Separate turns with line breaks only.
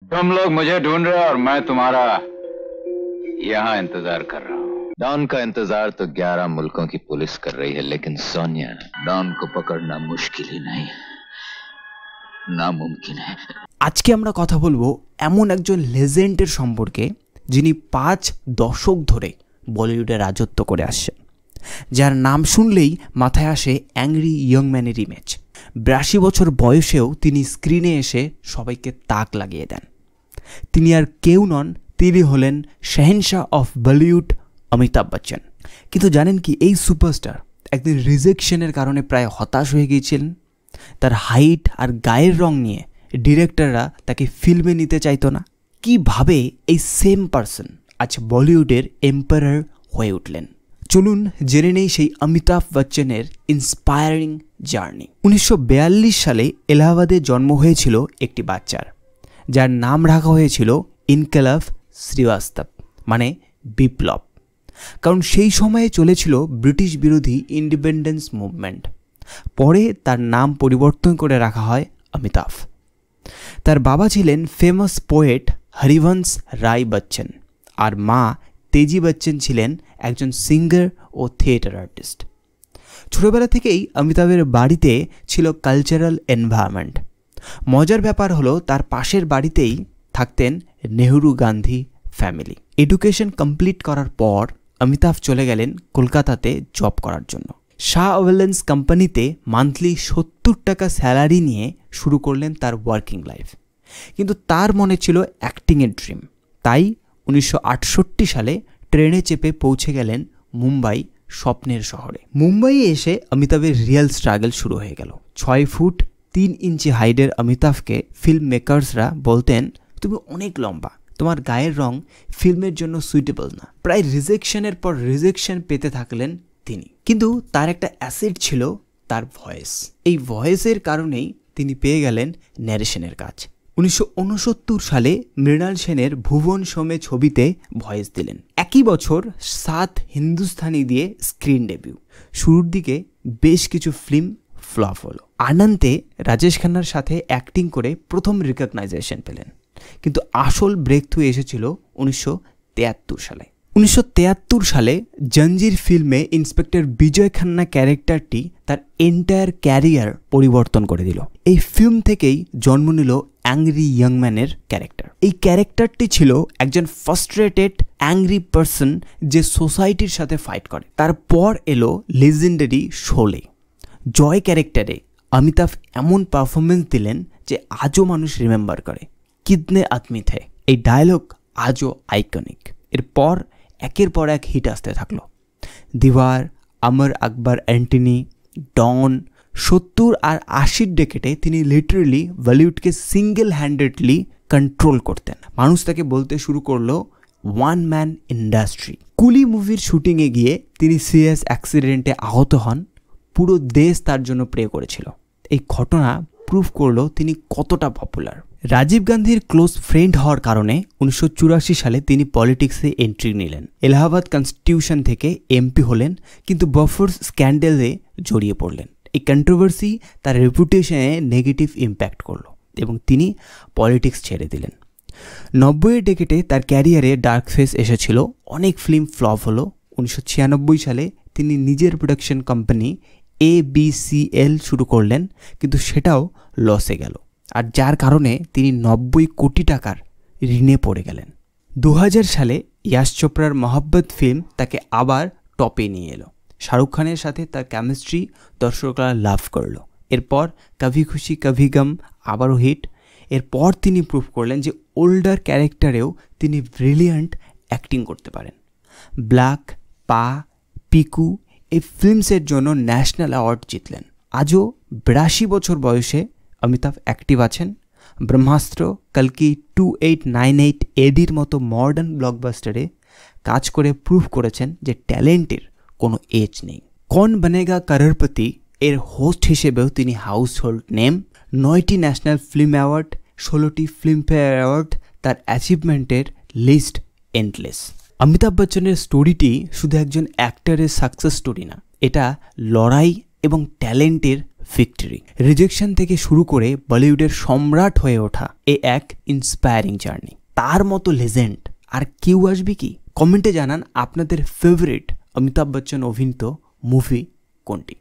तुम लोग मुझे ढूंढ रहे हो और मैं तुम्हारा यहाँ इंतजार कर रहा हूँ।
डॉन का इंतजार तो 11 मुल्कों की पुलिस कर रही है, लेकिन सोनिया, डॉन को पकड़ना मुश्किल ही नहीं, नामुमकिन है।
আজকে আমরা কথা বলবো এমন একজন লেজেন্ডের সম্পর্কে যিনি 5 দশক ধরে বলিউডে রাজত্ব করে আসছেন, যার নাম শুনলেই মাথায় আসে অ্যাংরি ইয়ং ম্যানের ইমেজ। 82 বছর বয়সেও তিনি স্ক্রিনে এসে সবাইকে তাক লাগিয়ে দেন। তিনি আর কেউ নন, তিনি হলেন শাহেনশাহ অফ বলিউড অমিতাভ বচ্চন। কিন্তু জানেন কি, এই সুপারস্টার একদিন রিজেকশনের কারণে প্রায় হতাশ হয়ে গিয়েছিলেন। তার হাইট আর গায়ের রং নিয়ে ডিরেক্টররা তাকে ফিল্মে নিতে চাইতো না। কিভাবে এই সেম পারসন আজ বলিউডের এম্পারার হয়ে উঠলেন, চলুন জেনে নেই সেই অমিতাভ বচ্চনের ইন্সপায়ারিং জার্নি। 1942 সালে এলাহাবাদে জন্ম হয়েছিল একটি বাচ্চার, যার নাম রাখা হয়েছিল ইনকলাব শ্রীবাস্তব, মানে বিপ্লব। কারণ সেই সময়ে চলেছিল ব্রিটিশ বিরোধী ইন্ডিপেন্ডেন্স মুভমেন্ট। পরে তার নাম পরিবর্তন করে রাখা হয় অমিতাভ। তার বাবা ছিলেন ফেমাস পোয়েট হরিবংশ রায় বচ্চন, আর মা তেজি বচ্চন ছিলেন একজন সিঙ্গার ও থিয়েটার আর্টিস্ট। ছোটবেলা থেকেই অমিতাভের বাড়িতে ছিল কালচারাল এনভায়রনমেন্ট। মজার ব্যাপার হলো, তার পাশের বাড়িতেই থাকতেন Nehru Gandhi family. Education complete করার পর অমিতাভ চলে গেলেন কলকাতাতে জব করার জন্য। শাহ ওয়েলেন্স কোম্পানিতে মান্থলি 70 টাকা স্যালারি নিয়ে শুরু করলেন তার ওয়ার্কিং লাইফ। কিন্তু তার মনে ছিল অ্যাক্টিংয়ের ড্রিম। তাই 1968 সালে ট্রেনে চেপে পৌঁছে গেলেন মুম্বাই, স্বপ্নের শহরে। মুম্বাইয়ে এসে অমিতাভের রিয়েল স্ট্রাগল শুরু হয়ে গেল। 6 ফুট 3 ইঞ্চি হাইটের অমিতাভকে ফিল্ম মেকার্সরা বলতেন, তুমি অনেক লম্বা, তোমার গায়ের রং ফিল্মের জন্য সুইটেবল না। প্রায় রিজেকশনের পর রিজেকশন পেতে থাকলেন তিনি। কিন্তু তার একটা অ্যাসেট ছিল তার ভয়েস। এই ভয়েসের কারণেই তিনি পেয়ে গেলেন ন্যারেশনের কাজ। 1969 সালে মৃণাল সেনের ভুবন সোমে ছবিতে ভয়েস দিলেন। একই বছর 7 হিন্দুস্তানি দিয়ে স্ক্রিন ডেবিউ। শুরুর দিকে বেশ কিছু ফিল্ম ফ্লপ হলো। আনন্দে রাজেশ খান্নার সাথে অ্যাক্টিং করে প্রথম রিকগনাইজেশন পেলেন। কিন্তু আসল ব্রেক থ্রু এসেছিল 1973 সালে। 1973 সালে জঞ্জির ফিল্মে ইন্সপেক্টর বিজয় খান্না ক্যারেক্টারটি তার এন্টায়ার ক্যারিয়ার পরিবর্তন করে দিল। এই ফিল্ম থেকেই জন্ম নিল অ্যাংরি ইয়ং ম্যানের ক্যারেক্টার। এই ক্যারেক্টারটি ছিল একজন ফ্রাস্ট্রেটেড অ্যাংরি পারসন যে সোসাইটির সাথে ফাইট করে। তারপর এলো লেজেন্ডারি শোলে। জয় ক্যারেক্টারে অমিতাভ এমন পারফরমেন্স দিলেন যে আজও মানুষ রিমেম্বার করে। কিতনে আদমি থে, এই ডায়লগ আজও আইকনিক। এরপর একের পর এক হিট আসতে থাকলো। দিওয়ার, আমর আকবর অ্যান্টনি, ডন। 70 আর 80 ডেকেটে তিনি লিটারেলি বলিউডকে সিঙ্গেল হ্যান্ডেডলি কন্ট্রোল করতেন। মানুষ তাকে বলতে শুরু করলো ওয়ান ম্যান ইন্ডাস্ট্রি। কুলি মুভির শুটিংয়ে গিয়ে তিনি সিরিয়াস অ্যাক্সিডেন্টে আহত হন। পুরো দেশ তার জন্য প্রে করেছিল। এই ঘটনা প্রুভ করলো তিনি কতটা পপুলার। রাজীব গান্ধীর ক্লোজ ফ্রেন্ড হওয়ার কারণে 1984 সালে তিনি পলিটিক্সে এন্ট্রি নিলেন। এলাহাবাদ কনস্টিটিউশন থেকে এমপি হলেন, কিন্তু বফোর্স স্ক্যান্ডেলে জড়িয়ে পড়লেন। এই কন্ট্রোভার্সি তার রেপুটেশনে নেগেটিভ ইম্প্যাক্ট করলো এবং তিনি পলিটিক্স ছেড়ে দিলেন। 90-এর ডেকেটে তার ক্যারিয়ারে ডার্ক ফেস এসেছিল, অনেক ফিল্ম ফ্লপ হলো। 1996 সালে তিনি নিজের প্রোডাকশন কোম্পানি ABCL শুরু করলেন, কিন্তু সেটাও লসে গেল, আর যার কারণে তিনি 90 কোটি টাকার ঋণে পড়ে গেলেন। 2000 সালে ইয়াশ চোপড়ার মহব্বত ফিল্ম তাকে আবার টপে নিয়ে এলো। শাহরুখ খানের সাথে তার কেমিস্ট্রি দর্শকরা লাভ করলো। এরপর কভি খুশি কভি গম আবারও হিট। এরপর তিনি প্রুভ করলেন যে ওল্ডার ক্যারেক্টারেও তিনি ব্রিলিয়ান্ট অ্যাক্টিং করতে পারেন। ব্ল্যাক, পা, পিকু এই ফিল্মসের জন্য ন্যাশনাল অ্যাওয়ার্ড জিতলেন। আজও 82 বছর বয়সে অমিতাভ অ্যাক্টিভ আছেন। ব্রহ্মাস্ত্র, কলকি, 2898 এডির মতো মডার্ন ব্লকবাস্টারে কাজ করে প্রুভ করেছেন যে ট্যালেন্টের কোনো এজ নেই। কৌন বনেগা করোড়পতি এর হোস্ট হিসেবেও তিনি হাউসহোল্ড নেম। 9টি ন্যাশনাল ফিল্ম অ্যাওয়ার্ড, 16টি ফিল্মফেয়ার অ্যাওয়ার্ড, তার অ্যাচিভমেন্টের লিস্ট এন্ডলেস। অমিতাভ বচ্চনের স্টোরিটি শুধু একজন অ্যাক্টরের সাকসেস স্টোরি না, এটা লড়াই এবং ট্যালেন্টের ভিক্টরি। রিজেকশন থেকে শুরু করে বলিউডের সম্রাট হয়ে ওঠা এ এক ইন্সপায়ারিং জার্নি। তার মতো লেজেন্ড আর কেউ আসবে কি? কমেন্টে জানান আপনাদের ফেভারিট অমিতাভ বচ্চন অভিনীত মুভি কোনটি।